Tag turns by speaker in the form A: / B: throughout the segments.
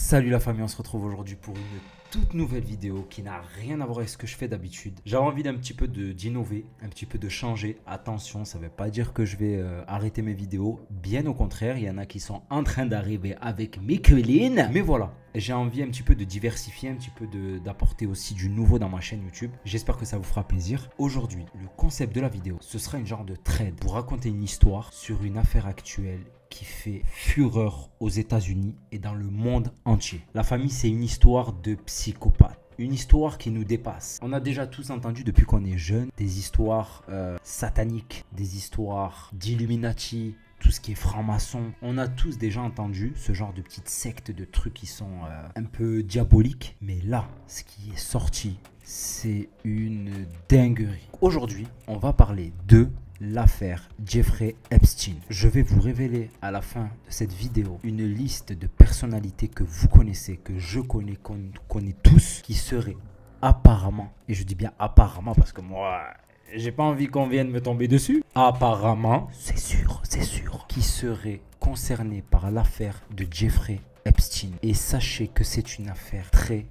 A: Salut la famille, on se retrouve aujourd'hui pour une toute nouvelle vidéo qui n'a rien à voir avec ce que je fais d'habitude. J'avais envie d'un petit peu d'innover, un petit peu de changer. Attention, ça ne veut pas dire que je vais arrêter mes vidéos. Bien au contraire, il y en a qui sont en train d'arriver avec Mickeline. Mais voilà, j'ai envie un petit peu de diversifier, un petit peu d'apporter aussi du nouveau dans ma chaîne YouTube. J'espère que ça vous fera plaisir. Aujourd'hui, le concept de la vidéo, ce sera une genre de trade pour raconter une histoire sur une affaire actuelle qui fait fureur aux États-Unis et dans le monde entier. La famille, c'est une histoire de psychopathe. Une histoire qui nous dépasse. On a déjà tous entendu depuis qu'on est jeune des histoires sataniques, des histoires d'Illuminati, tout ce qui est franc-maçon. On a tous déjà entendu ce genre de petites sectes, de trucs qui sont un peu diaboliques. Mais là, ce qui est sorti, c'est une dinguerie. Aujourd'hui, on va parler de l'affaire Jeffrey Epstein. Je vais vous révéler à la fin de cette vidéo une liste de personnalités que vous connaissez, que je connais, qu'on connaît tous, qui seraient apparemment, et je dis bien apparemment parce que moi, j'ai pas envie qu'on vienne me tomber dessus, apparemment, c'est sûr, qui seraient concernés par l'affaire de Jeffrey Epstein. Et sachez que c'est une affaire très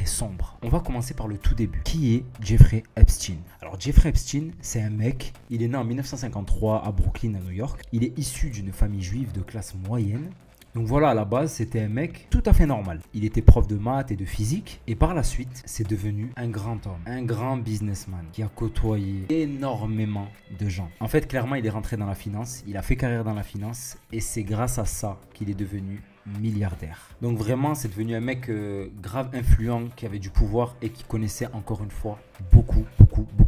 A: sombre. On va commencer par le tout début. Qui est Jeffrey Epstein? Alors Jeffrey Epstein, c'est un mec, il est né en 1953 à Brooklyn, à New York. Il est issu d'une famille juive de classe moyenne. Donc voilà, à la base, c'était un mec tout à fait normal. Il était prof de maths et de physique. Et par la suite, c'est devenu un grand homme, un grand businessman qui a côtoyé énormément de gens. En fait, clairement, il est rentré dans la finance. Il a fait carrière dans la finance. Et c'est grâce à ça qu'il est devenu milliardaire. Donc vraiment, c'est devenu un mec grave influent, qui avait du pouvoir et qui connaissait encore une fois beaucoup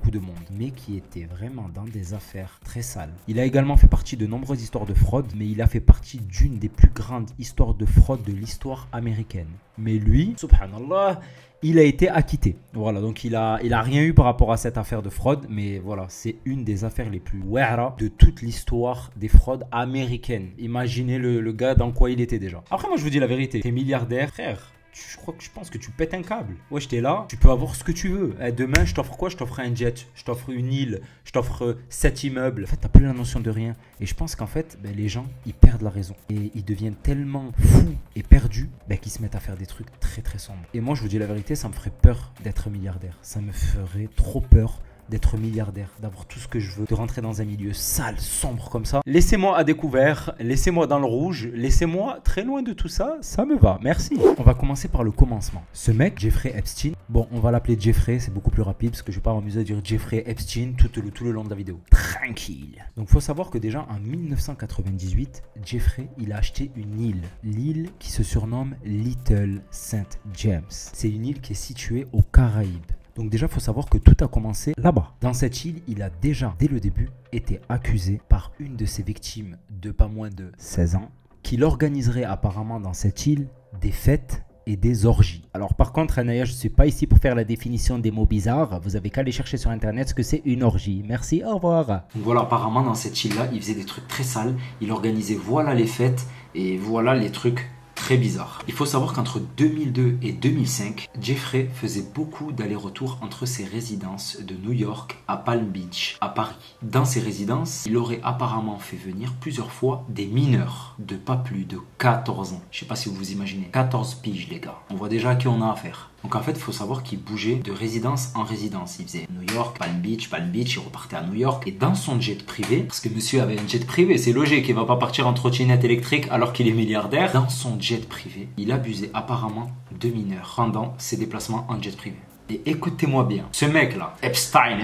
A: de monde, mais qui était vraiment dans des affaires très sales. Il a également fait partie de nombreuses histoires de fraude, mais il a fait partie d'une des plus grandes histoires de fraude de l'histoire américaine. Mais lui, subhanallah, il a été acquitté. Voilà, donc il a rien eu par rapport à cette affaire de fraude, mais voilà, c'est une des affaires les plus wa'ra de toute l'histoire des fraudes américaines. Imaginez le gars dans quoi il était déjà. Après, moi, je vous dis la vérité, t'es milliardaire, frère. Je pense que tu pètes un câble. Ouais, j'étais là, tu peux avoir ce que tu veux. Demain, je t'offre quoi? Je t'offre un jet, je t'offre une île, je t'offre 7 immeubles. En fait, t'as plus la notion de rien. Et je pense qu'en fait, les gens, ils perdent la raison. Et ils deviennent tellement fous et perdus qu'ils se mettent à faire des trucs très sombres. Et moi, je vous dis la vérité, ça me ferait peur d'être milliardaire. Ça me ferait trop peur d'être milliardaire, d'avoir tout ce que je veux, de rentrer dans un milieu sale, sombre comme ça. Laissez-moi à découvert, laissez-moi dans le rouge, laissez-moi très loin de tout ça, ça me va, merci. On va commencer par le commencement. Ce mec, Jeffrey Epstein, bon, on va l'appeler Jeffrey, c'est beaucoup plus rapide parce que je vais pas m'amuser à dire Jeffrey Epstein tout le long de la vidéo. Tranquille. Donc, il faut savoir que déjà en 1998, Jeffrey, il a acheté une île. L'île qui se surnomme Little St. James. C'est une île qui est située aux Caraïbes. Donc déjà, il faut savoir que tout a commencé là-bas. Dans cette île, il a déjà, dès le début, été accusé par une de ses victimes de pas moins de 16 ans, qu'il organiserait apparemment dans cette île des fêtes et des orgies. Alors par contre, Anaya, je ne suis pas ici pour faire la définition des mots bizarres. Vous avez qu'à aller chercher sur internet ce que c'est une orgie. Merci, au revoir.
B: Donc voilà, apparemment dans cette île-là, il faisait des trucs très sales. Il organisait voilà les fêtes et voilà les trucs très bizarre. Il faut savoir qu'entre 2002 et 2005, Jeffrey faisait beaucoup d'allers-retours entre ses résidences de New York à Palm Beach, à Paris. Dans ces résidences, il aurait apparemment fait venir plusieurs fois des mineurs de pas plus de 14 ans. Je sais pas si vous vous imaginez. 14 piges, les gars. On voit déjà à qui on a affaire. Donc en fait, il faut savoir qu'il bougeait de résidence en résidence. Il faisait New York, Palm Beach, il repartait à New York. Et dans son jet privé, parce que monsieur avait un jet privé, c'est logique, il va pas partir en trottinette électrique alors qu'il est milliardaire. Dans son jet privé, il abusait apparemment de mineurs pendant ses déplacements en jet privé. Et écoutez-moi bien, ce mec-là, Epstein,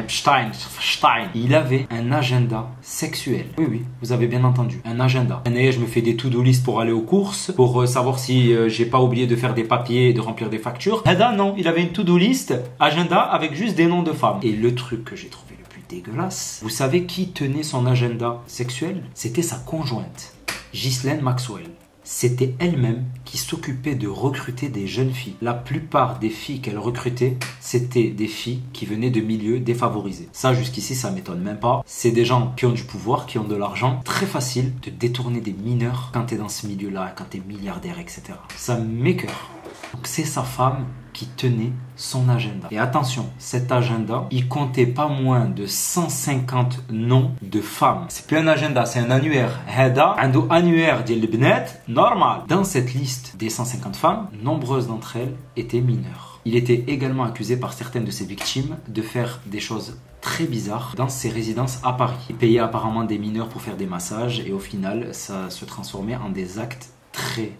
B: il avait un agenda sexuel. Oui, vous avez bien entendu, un agenda. Je me fais des to-do list pour aller aux courses, pour savoir si j'ai pas oublié de faire des papiers et de remplir des factures. Non, il avait une to-do list, agenda avec juste des noms de femmes. Et le truc que j'ai trouvé le plus dégueulasse, vous savez qui tenait son agenda sexuel? C'était sa conjointe, Ghislaine Maxwell. C'était elle-même qui s'occupait de recruter des jeunes filles. La plupart des filles qu'elle recrutait, c'était des filles qui venaient de milieux défavorisés. Ça, jusqu'ici, ça m'étonne même pas. C'est des gens qui ont du pouvoir, qui ont de l'argent. Très facile de détourner des mineurs quand t'es dans ce milieu-là, quand t'es milliardaire, etc. Ça m'écoeure. Donc c'est sa femme qui tenait son agenda. Et attention, cet agenda, il comptait pas moins de 150 noms de femmes. C'est plus un agenda, c'est un annuaire. Hada, un annuaire ديال البنات normal. Dans cette liste des 150 femmes, nombreuses d'entre elles étaient mineures. Il était également accusé par certaines de ses victimes de faire des choses très bizarres dans ses résidences à Paris. Il payait apparemment des mineurs pour faire des massages et au final, ça se transformait en des actes très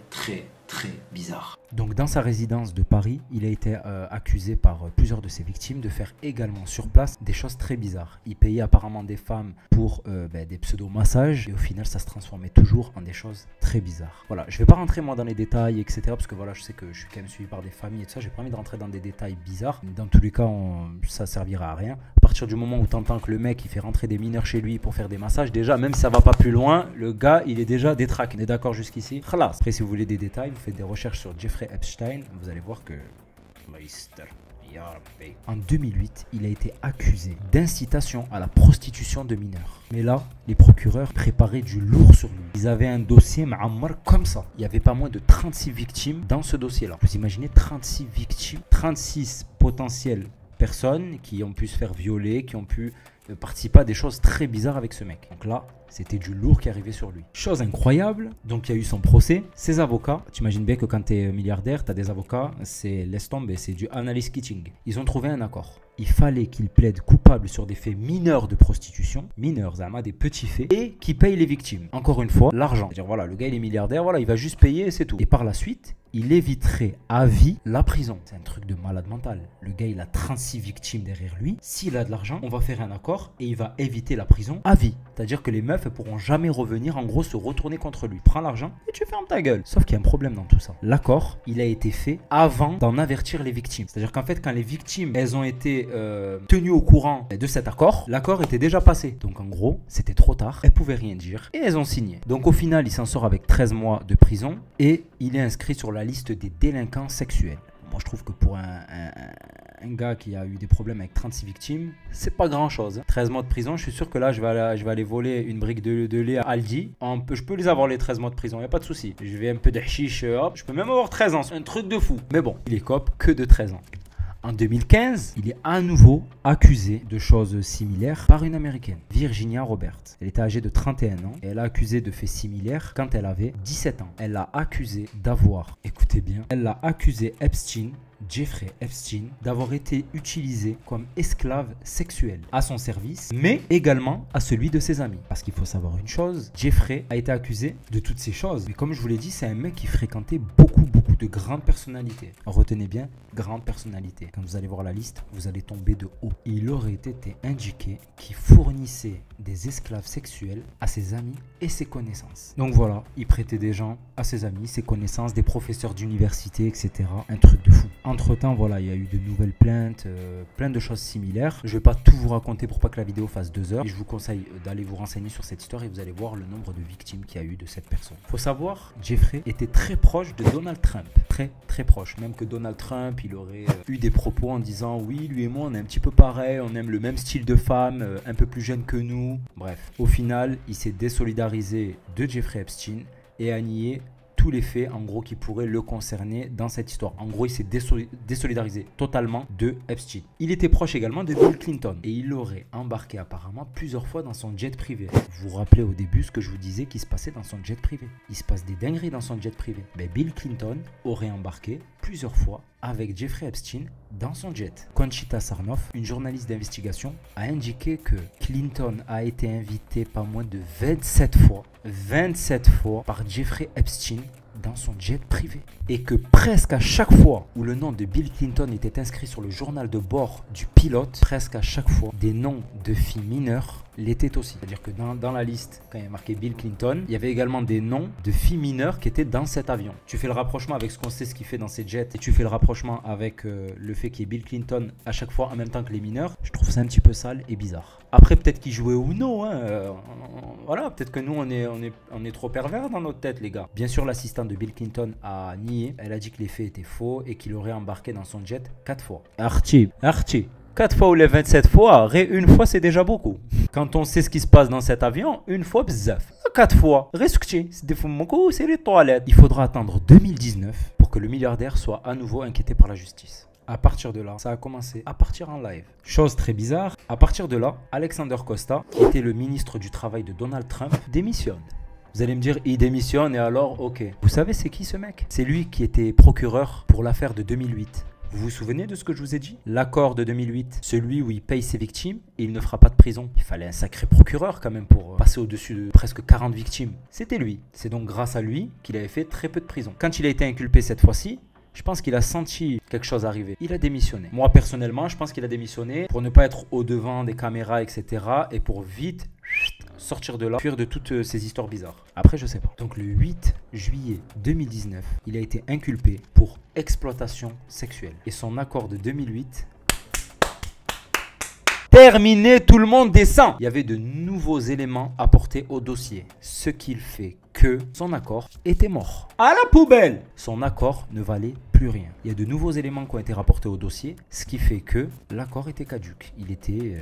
B: bizarres.
A: Donc dans sa résidence de Paris, il a été accusé par plusieurs de ses victimes de faire également sur place des choses très bizarres. Il payait apparemment des femmes pour des pseudo-massages et au final ça se transformait toujours en des choses très bizarres. Voilà, je vais pas rentrer moi dans les détails etc. parce que voilà, je sais que je suis quand même suivi par des familles et tout ça, j'ai pas envie de rentrer dans des détails bizarres. Dans tous les cas, ça servira à rien. À partir du moment où tu entends que le mec il fait rentrer des mineurs chez lui pour faire des massages, déjà même si ça va pas plus loin, le gars il est déjà détraqué. On est d'accord jusqu'ici? Khalas. Après si vous voulez des détails, vous faites des recherches sur Jeffrey Epstein, vous allez voir que en 2008, il a été accusé d'incitation à la prostitution de mineurs. Mais là, les procureurs préparaient du lourd sur lui. Ils avaient un dossier ma'ammar comme ça. Il n'y avait pas moins de 36 victimes dans ce dossier-là. Vous imaginez 36 victimes, 36 potentielles personnes qui ont pu se faire violer, qui ont pu participer à des choses très bizarres avec ce mec. Donc là, c'était du lourd qui arrivait sur lui. Chose incroyable, donc il y a eu son procès. Ses avocats, tu imagines bien que quand tu es milliardaire, tu as des avocats, c'est laisse tomber, c'est du analyst kitching. Ils ont trouvé un accord. Il fallait qu'il plaide coupable sur des faits mineurs de prostitution, mineurs, des petits faits, et qu'il paye les victimes. Encore une fois, l'argent. C'est-à-dire voilà, le gars il est milliardaire, voilà, il va juste payer et c'est tout. Et par la suite, il éviterait à vie la prison. C'est un truc de malade mental. Le gars il a 36 victimes derrière lui. S'il a de l'argent, on va faire un accord et il va éviter la prison à vie. C'est-à-dire que les meufs ne pourront jamais revenir, en gros se retourner contre lui. Prends l'argent et tu fermes ta gueule. Sauf qu'il y a un problème dans tout ça. L'accord, il a été fait avant d'en avertir les victimes. C'est-à-dire qu'en fait, quand les victimes, elles ont été tenues au courant de cet accord, l'accord était déjà passé. Donc en gros, c'était trop tard. Elles pouvaient rien dire et elles ont signé. Donc au final, il s'en sort avec 13 mois de prison et il est inscrit sur la liste des délinquants sexuels. Moi, je trouve que pour un gars qui a eu des problèmes avec 36 victimes, c'est pas grand chose. 13 mois de prison, je suis sûr que là, je vais aller voler une brique de lait à Aldi. Je peux les avoir les 13 mois de prison, il n'y a pas de souci. Je vais un peu de hashish, hop, je peux même avoir 13 ans, c'est un truc de fou. Mais bon, il écope que de 13 ans. En 2015, il est à nouveau accusé de choses similaires par une américaine, Virginia Roberts. Elle était âgée de 31 ans et elle a accusé de faits similaires quand elle avait 17 ans. Elle l'a accusé d'avoir, écoutez bien, elle l'a accusé Jeffrey Epstein, d'avoir été utilisé comme esclave sexuel à son service, mais également à celui de ses amis. Parce qu'il faut savoir une chose, Jeffrey a été accusé de toutes ces choses. Mais comme je vous l'ai dit, c'est un mec qui fréquentait beaucoup de grandes personnalités. Retenez bien, grandes personnalités. Quand vous allez voir la liste, vous allez tomber de haut. Il aurait été indiqué qu'il fournissait des esclaves sexuels à ses amis et ses connaissances. Donc voilà, il prêtait des gens à ses amis, ses connaissances, des professeurs d'université, etc. Un truc de fou. Entre-temps, voilà, il y a eu de nouvelles plaintes, plein de choses similaires. Je ne vais pas tout vous raconter pour pas que la vidéo fasse 2 heures. Et je vous conseille d'aller vous renseigner sur cette histoire et vous allez voir le nombre de victimes qu'il y a eu de cette personne. Il faut savoir, Jeffrey était très proche de Donald Trump. Très proche. Même que Donald Trump, il aurait eu des propos en disant « Oui, lui et moi, on est un petit peu pareil, on aime le même style de femme, un peu plus jeune que nous. » Bref, au final, il s'est désolidarisé de Jeffrey Epstein et a nié tous les faits en gros qui pourraient le concerner dans cette histoire. En gros, il s'est désolidarisé totalement de Epstein. Il était proche également de Bill Clinton et il aurait embarqué apparemment plusieurs fois dans son jet privé. Vous vous rappelez au début ce que je vous disais qui se passait dans son jet privé. Il se passe des dingueries dans son jet privé. Mais Bill Clinton aurait embarqué plusieurs fois avec Jeffrey Epstein dans son jet. Conchita Sarnoff, une journaliste d'investigation, a indiqué que Clinton a été invité pas moins de 27 fois par Jeffrey Epstein dans son jet privé. Et que presque à chaque fois où le nom de Bill Clinton était inscrit sur le journal de bord du pilote, presque à chaque fois, des noms de filles mineures l'étaient aussi. C'est-à-dire que dans la liste, quand il y a marqué Bill Clinton, il y avait également des noms de filles mineures qui étaient dans cet avion. Tu fais le rapprochement avec ce qu'on sait, ce qu'il fait dans ces jets, et tu fais le rapprochement avec le fait qu'il y ait Bill Clinton à chaque fois en même temps que les mineurs. Je trouve ça un petit peu sale et bizarre. Après, peut-être qu'il jouait ou non, hein, voilà, peut-être que nous, on est trop pervers dans notre tête, les gars. Bien sûr, l'assistante de Bill Clinton a nié. Elle a dit que les faits étaient faux et qu'il aurait embarqué dans son jet 4 fois. Archie. 4 fois ou les 27 fois, une fois c'est déjà beaucoup. Quand on sait ce qui se passe dans cet avion, une fois bzaf. 4 fois, c'est des fous mon coup, c'est les toilettes. Il faudra attendre 2019 pour que que le milliardaire soit à nouveau inquiété par la justice. À partir de là, ça a commencé à partir en live. Chose très bizarre, à partir de là, Alexander Costa, qui était le ministre du Travail de Donald Trump, démissionne. Vous allez me dire, il démissionne et alors, ok. Vous savez c'est qui ce mec? C'est lui qui était procureur pour l'affaire de 2008. Vous vous souvenez de ce que je vous ai dit? L'accord de 2008, celui où il paye ses victimes et il ne fera pas de prison. Il fallait un sacré procureur quand même pour passer au-dessus de presque 40 victimes. C'était lui. C'est donc grâce à lui qu'il avait fait très peu de prison. Quand il a été inculpé cette fois-ci, je pense qu'il a senti quelque chose arriver. Il a démissionné. Moi, personnellement, je pense qu'il a démissionné pour ne pas être au-devant des caméras, etc. Et pour vite sortir de là, fuir de toutes ces histoires bizarres. Après, je sais pas. Donc, le 8 juillet 2019, il a été inculpé pour exploitation sexuelle. Et son accord de 2008... Terminé, tout le monde descend. Il y avait de nouveaux éléments apportés au dossier. Ce qu'il fait que son accord était mort. À la poubelle! Son accord ne valait plus rien. Il y a de nouveaux éléments qui ont été rapportés au dossier, ce qui fait que l'accord était caduc. Il était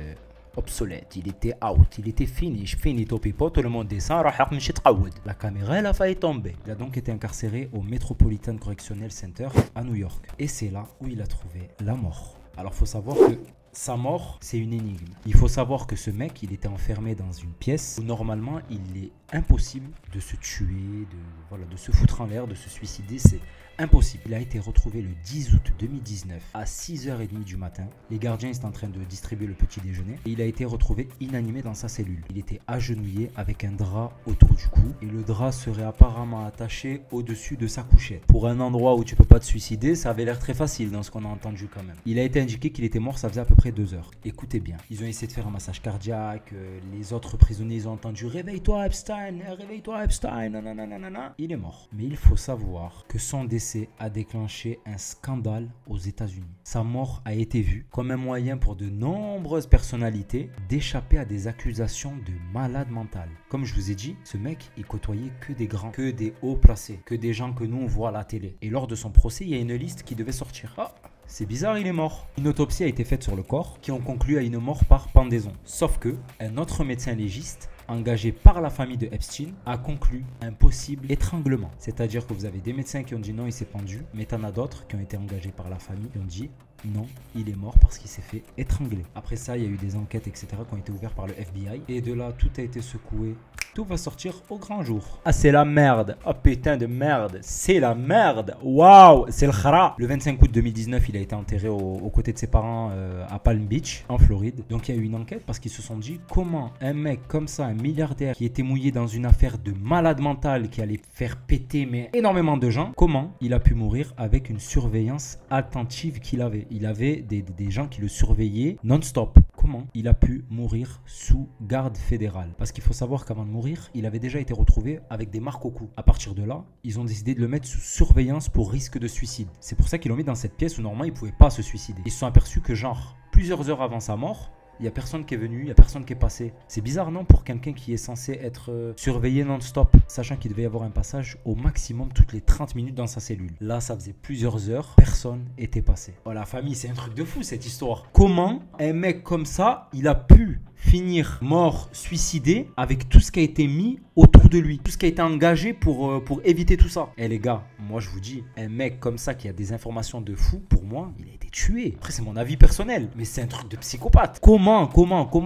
A: obsolète, il était out, il était finito pipo, tout le monde descend, la caméra elle a failli tomber. Il a donc été incarcéré au Metropolitan Correctional Center à New York. Et c'est là où il a trouvé la mort. Alors il faut savoir que sa mort, c'est une énigme. Il faut savoir que ce mec, il était enfermé dans une pièce où normalement, il est impossible de se tuer, de se foutre en l'air, de se suicider. C'est impossible. Il a été retrouvé le 10 août 2019 à 6h30 du matin. Les gardiens étaient en train de distribuer le petit déjeuner. Et il a été retrouvé inanimé dans sa cellule. Il était agenouillé avec un drap autour du cou. Et le drap serait apparemment attaché au-dessus de sa couchette. Pour un endroit où tu peux pas te suicider, ça avait l'air très facile dans ce qu'on a entendu quand même. Il a été indiqué qu'il était mort, ça faisait à peu près 2 heures. Écoutez bien, ils ont essayé de faire un massage cardiaque. Les autres prisonniers, ils ont entendu « Réveille-toi Epstein, réveille-toi Epstein, nanana. » Il est mort. Mais il faut savoir que son décès a déclenché un scandale aux États-Unis. Sa mort a été vue comme un moyen pour de nombreuses personnalités d'échapper à des accusations de malade mental. Comme je vous ai dit, ce mec, il côtoyait que des grands, que des hauts placés, que des gens que nous on voit à la télé. Et lors de son procès, il y a une liste qui devait sortir. Ah, c'est bizarre, il est mort. Une autopsie a été faite sur le corps qui ont conclu à une mort par pendaison. Sauf que un autre médecin légiste engagé par la famille de Epstein a conclu un possible étranglement. C'est-à-dire que vous avez des médecins qui ont dit non, il s'est pendu, mais t'en as d'autres qui ont été engagés par la famille qui ont dit non, il est mort parce qu'il s'est fait étrangler. Après ça, il y a eu des enquêtes, etc. qui ont été ouvertes par le FBI. Et de là, tout a été secoué. Tout va sortir au grand jour. Ah, c'est la merde. Oh putain de merde. C'est la merde. Waouh, c'est le khara. Le 25 août 2019, il a été enterré aux côtés de ses parents à Palm Beach, en Floride. Donc il y a eu une enquête parce qu'ils se sont dit comment un mec comme ça, un milliardaire qui était mouillé dans une affaire de malade mental qui allait faire péter mais énormément de gens, comment il a pu mourir avec une surveillance attentive qu'il avait. Il avait des gens qui le surveillaient non-stop. Comment il a pu mourir sous garde fédérale? Parce qu'il faut savoir qu'avant de mourir, il avait déjà été retrouvé avec des marques au cou. À partir de là, ils ont décidé de le mettre sous surveillance pour risque de suicide. C'est pour ça qu'ils l'ont mis dans cette pièce où normalement il ne pouvait pas se suicider. Ils se sont aperçus que genre, plusieurs heures avant sa mort, il n'y a personne qui est venu, il n'y a personne qui est passé. C'est bizarre, non, pour quelqu'un qui est censé être surveillé non-stop, sachant qu'il devait y avoir un passage au maximum toutes les 30 minutes dans sa cellule. Là, ça faisait plusieurs heures, personne n'était passé. Oh, la famille, c'est un truc de fou, cette histoire. Comment un mec comme ça, il a pu finir mort, suicidé, avec tout ce qui a été mis autour de lui, tout ce qui a été engagé pour éviter tout ça. Eh les gars, moi je vous dis, un mec comme ça qui a des informations de fou, pour moi, il a été tué. Après, c'est mon avis personnel, mais c'est un truc de psychopathe. Comment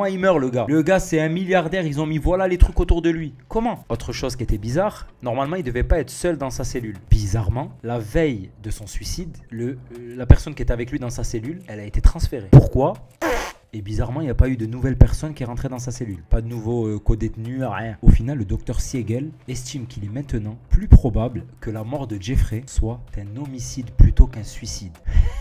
A: il meurt, le gars? Le gars, c'est un milliardaire, ils ont mis voilà les trucs autour de lui. Comment? Autre chose qui était bizarre, normalement, il devait pas être seul dans sa cellule. Bizarrement, la veille de son suicide, la personne qui était avec lui dans sa cellule, elle a été transférée. Pourquoi? Et bizarrement, il n'y a pas eu de nouvelle personne qui est rentrée dans sa cellule. Pas de nouveau co-détenu, rien. Au final, le docteur Siegel estime qu'il est maintenant plus probable que la mort de Jeffrey soit un homicide plutôt qu'un suicide.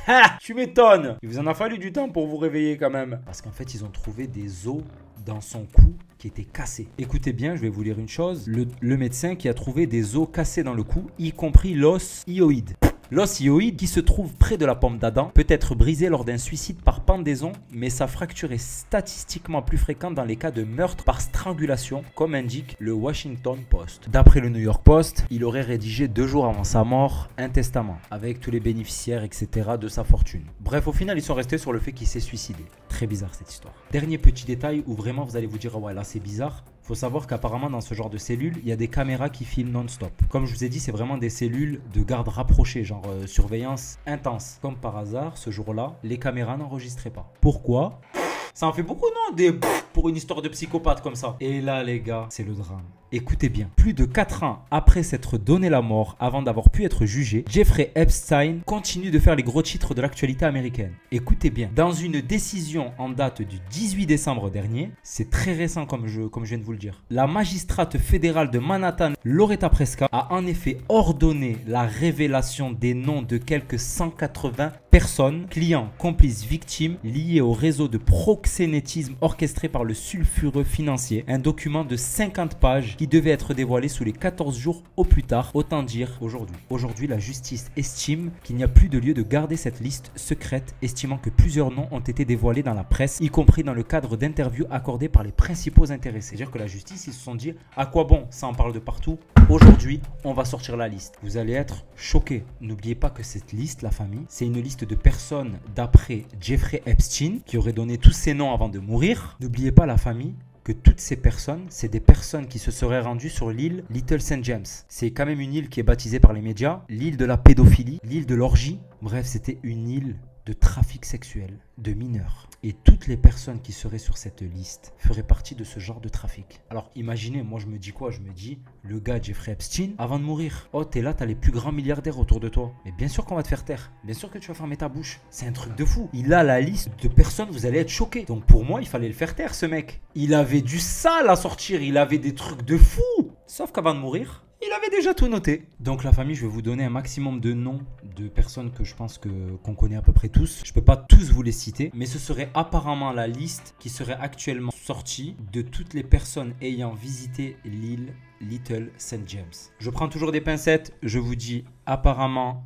A: Ha! Tu m'étonnes! Il vous en a fallu du temps pour vous réveiller quand même. Parce qu'en fait, ils ont trouvé des os dans son cou qui étaient cassés. Écoutez bien, je vais vous lire une chose. Le médecin qui a trouvé des os cassés dans le cou, y compris l'os hyoïde. L'os hyoïde, qui se trouve près de la pomme d'Adam, peut être brisé lors d'un suicide par pendaison, mais sa fracture est statistiquement plus fréquente dans les cas de meurtre par strangulation, comme indique le Washington Post. D'après le New York Post, il aurait rédigé 2 jours avant sa mort un testament, avec tous les bénéficiaires, etc. de sa fortune. Bref, au final, ils sont restés sur le fait qu'il s'est suicidé. Très bizarre cette histoire. Dernier petit détail où vraiment vous allez vous dire, ah ouais, là c'est bizarre. Faut savoir qu'apparemment dans ce genre de cellules, il y a des caméras qui filment non-stop. Comme je vous ai dit, c'est vraiment des cellules de garde rapprochée, genre surveillance intense. Comme par hasard, ce jour-là, les caméras n'enregistraient pas. Pourquoi? Ça en fait beaucoup, non? Pour une histoire de psychopathe comme ça. Et là, les gars, c'est le drame. Écoutez bien, plus de 4 ans après s'être donné la mort avant d'avoir pu être jugé, Jeffrey Epstein continue de faire les gros titres de l'actualité américaine. Écoutez bien, dans une décision en date du 18 décembre dernier, c'est très récent comme je viens de vous le dire, la magistrate fédérale de Manhattan, Loretta Preska, a en effet ordonné la révélation des noms de quelques 180 personnes, clients, complices, victimes liées au réseau de proxénétisme orchestré par le sulfureux financier, un document de 50 pages qui devait être dévoilé sous les 14 jours au plus tard, autant dire aujourd'hui. Aujourd'hui, la justice estime qu'il n'y a plus de lieu de garder cette liste secrète, estimant que plusieurs noms ont été dévoilés dans la presse, y compris dans le cadre d'interviews accordées par les principaux intéressés. C'est-à-dire que la justice, ils se sont dit, à quoi bon? Ça en parle de partout. Aujourd'hui, on va sortir la liste. Vous allez être choqués. N'oubliez pas que cette liste, la famille, c'est une liste de personnes d'après Jeffrey Epstein, qui aurait donné tous ces noms avant de mourir. N'oubliez pas, la famille, que toutes ces personnes, c'est des personnes qui se seraient rendues sur l'île Little St. James. C'est quand même une île qui est baptisée par les médias l'île de la pédophilie, l'île de l'orgie. Bref, c'était une île de trafic sexuel de mineurs. Et toutes les personnes qui seraient sur cette liste feraient partie de ce genre de trafic. Alors imaginez, moi je me dis quoi? Je me dis, le gars Jeffrey Epstein, avant de mourir, oh t'es là, t'as les plus grands milliardaires autour de toi. Mais bien sûr qu'on va te faire taire. Bien sûr que tu vas fermer ta bouche. C'est un truc de fou. Il a la liste de personnes, vous allez être choqués. Donc pour moi, il fallait le faire taire, ce mec. Il avait du sale à sortir, il avait des trucs de fou. Sauf qu'avant de mourir, il avait déjà tout noté. Donc la famille, je vais vous donner un maximum de noms de personnes que je pense qu'on connaît à peu près tous. Je ne peux pas tous vous les citer, mais ce serait apparemment la liste qui serait actuellement sortie de toutes les personnes ayant visité l'île Little St. James. Je prends toujours des pincettes, je vous dis apparemment,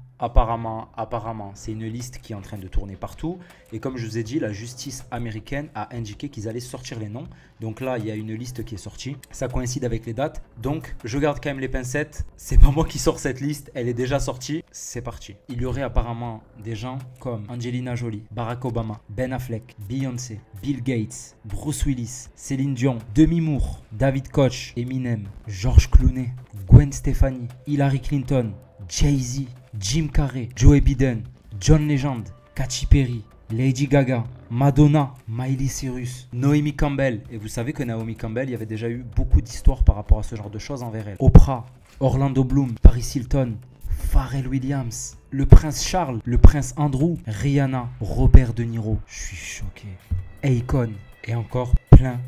A: c'est une liste qui est en train de tourner partout. Et comme je vous ai dit, la justice américaine a indiqué qu'ils allaient sortir les noms. Donc là, il y a une liste qui est sortie. Ça coïncide avec les dates. Donc, je garde quand même les pincettes. C'est pas moi qui sors cette liste. Elle est déjà sortie. C'est parti. Il y aurait apparemment des gens comme Angelina Jolie, Barack Obama, Ben Affleck, Beyoncé, Bill Gates, Bruce Willis, Céline Dion, Demi Moore, David Koch, Eminem, George Clooney, Gwen Stefani, Hillary Clinton, Jay-Z, Jim Carrey, Joe Biden, John Legend, Katy Perry, Lady Gaga, Madonna, Miley Cyrus, Naomi Campbell. Et vous savez que Naomi Campbell, il y avait déjà eu beaucoup d'histoires par rapport à ce genre de choses envers elle. Oprah, Orlando Bloom, Paris Hilton, Pharrell Williams, le prince Charles, le prince Andrew, Rihanna, Robert De Niro. Je suis choqué. Akon et encore plein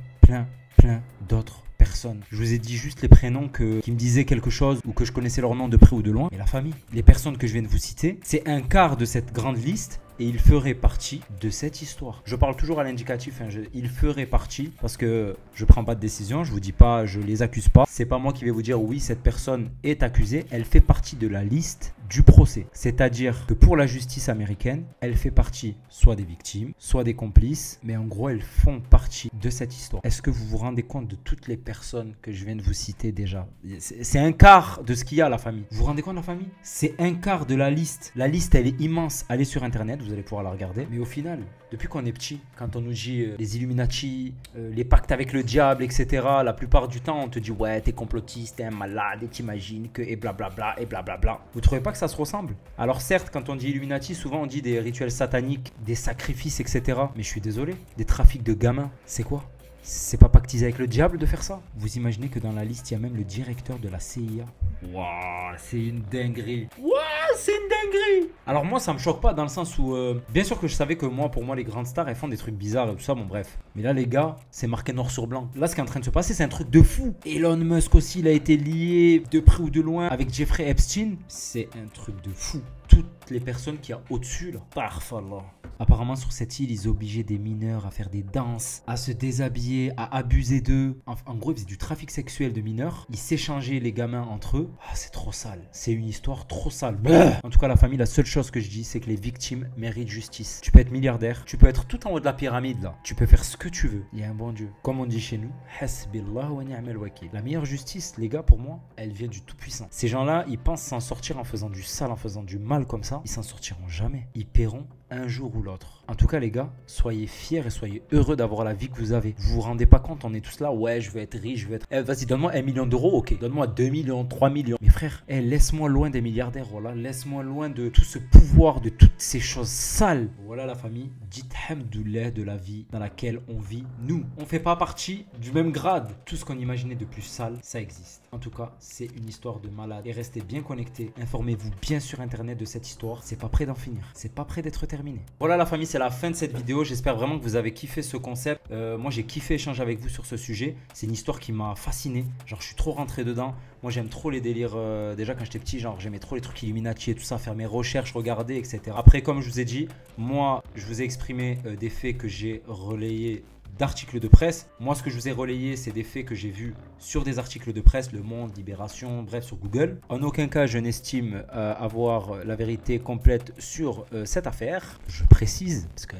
A: d'autres personnes. Je vous ai dit juste les prénoms qui me disaient quelque chose ou que je connaissais leur nom de près ou de loin. Et la famille, les personnes que je viens de vous citer, c'est un quart de cette grande liste. Et il ferait partie de cette histoire. Je parle toujours à l'indicatif, hein, il ferait partie parce que je prends pas de décision, je vous dis pas, je les accuse pas. C'est pas moi qui vais vous dire oui, cette personne est accusée, elle fait partie de la liste du procès. C'est-à-dire que pour la justice américaine, elle fait partie soit des victimes, soit des complices, mais en gros, elles font partie de cette histoire. Est-ce que vous vous rendez compte de toutes les personnes que je viens de vous citer déjà? C'est un quart de ce qu'il y a, la famille. Vous vous rendez compte, la famille? C'est un quart de la liste. La liste, elle est immense. Allez sur Internet, vous allez pouvoir la regarder. Mais au final, depuis qu'on est petit, quand on nous dit les Illuminati, les pactes avec le diable, etc., la plupart du temps, on te dit ouais, t'es complotiste, t'es un malade, et t'imagines que, et blablabla, et blablabla. Vous trouvez pas que ça se ressemble? Alors certes, quand on dit Illuminati, souvent on dit des rituels sataniques, des sacrifices, etc. Mais je suis désolé, des trafics de gamins, c'est quoi? C'est pas pactisé avec le diable de faire ça? Vous imaginez que dans la liste, il y a même le directeur de la CIA. Waouh, c'est une dinguerie. Waouh, c'est une dinguerie. Alors moi, ça me choque pas dans le sens où... bien sûr que je savais que pour moi, les grandes stars, elles font des trucs bizarres et tout ça, bon bref. Mais là, les gars, c'est marqué noir sur blanc. Là, ce qui est en train de se passer, c'est un truc de fou. Elon Musk aussi, il a été lié de près ou de loin avec Jeffrey Epstein. C'est un truc de fou. Toutes les personnes qu'il y a au-dessus, là. Parfallah. Apparemment, sur cette île, ils obligeaient des mineurs à faire des danses, à se déshabiller, à abuser d'eux. En gros, ils faisaient du trafic sexuel de mineurs. Ils s'échangeaient les gamins entre eux. Ah, c'est trop sale. C'est une histoire trop sale. En tout cas, la famille, la seule chose que je dis, c'est que les victimes méritent justice. Tu peux être milliardaire, tu peux être tout en haut de la pyramide, là. Tu peux faire ce que tu veux. Il y a un bon Dieu. Comme on dit chez nous, Hasbillah wa ni'mal wakil. La meilleure justice, les gars, pour moi, elle vient du Tout-Puissant. Ces gens-là, ils pensent s'en sortir en faisant du sale, en faisant du mal mal comme ça, ils s'en sortiront jamais. Ils paieront un jour ou l'autre. En tout cas les gars, soyez fiers et soyez heureux d'avoir la vie que vous avez. Vous vous rendez pas compte, on est tous là, ouais je veux être riche, je veux être... vas-y donne-moi 1 million d'euros, ok. Donne-moi 2 millions, 3 millions. Mais frère, laisse-moi loin des milliardaires, voilà. Laisse-moi loin de tout ce pouvoir, de toutes ces choses sales. Voilà la famille, dites hamdoulilah de la vie dans laquelle on vit. Nous, on fait pas partie du même grade. Tout ce qu'on imaginait de plus sale, ça existe. En tout cas, c'est une histoire de malade. Et restez bien connectés. Informez-vous bien sur internet de cette histoire. C'est pas prêt d'en finir. C'est pas prêt d'être terminé. Voilà la famille, c'est la fin de cette vidéo. J'espère vraiment que vous avez kiffé ce concept. Moi, j'ai kiffé échanger avec vous sur ce sujet. C'est une histoire qui m'a fasciné. Genre, je suis trop rentré dedans. Moi, j'aime trop les délires. Déjà, quand j'étais petit, genre, j'aimais trop les trucs Illuminati et tout ça, faire mes recherches, regarder, etc. Après, comme je vous ai dit, moi, je vous ai exprimé des faits que j'ai relayés d'articles de presse. Moi, ce que je vous ai relayé, c'est des faits que j'ai vus sur des articles de presse, Le Monde, Libération, bref, sur Google. En aucun cas, je n'estime avoir la vérité complète sur cette affaire. Je précise, parce que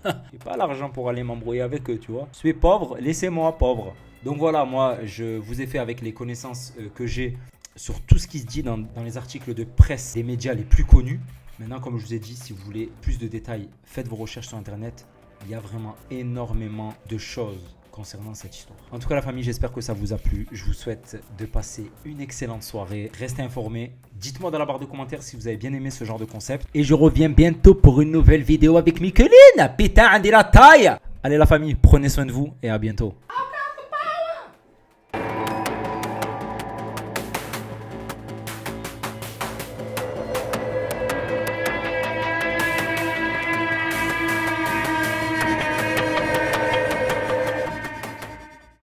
A: j'ai pas l'argent pour aller m'embrouiller avec eux, tu vois. Je suis pauvre, laissez-moi pauvre. Donc voilà, moi, je vous ai fait avec les connaissances que j'ai sur tout ce qui se dit dans les articles de presse des médias les plus connus. Maintenant, comme je vous ai dit, si vous voulez plus de détails, faites vos recherches sur Internet. Il y a vraiment énormément de choses concernant cette histoire. En tout cas, la famille, j'espère que ça vous a plu. Je vous souhaite de passer une excellente soirée. Restez informés. Dites-moi dans la barre de commentaires si vous avez bien aimé ce genre de concept. Et je reviens bientôt pour une nouvelle vidéo avec Mikeline. Putain, on dit la taille. Allez la famille, prenez soin de vous et à bientôt.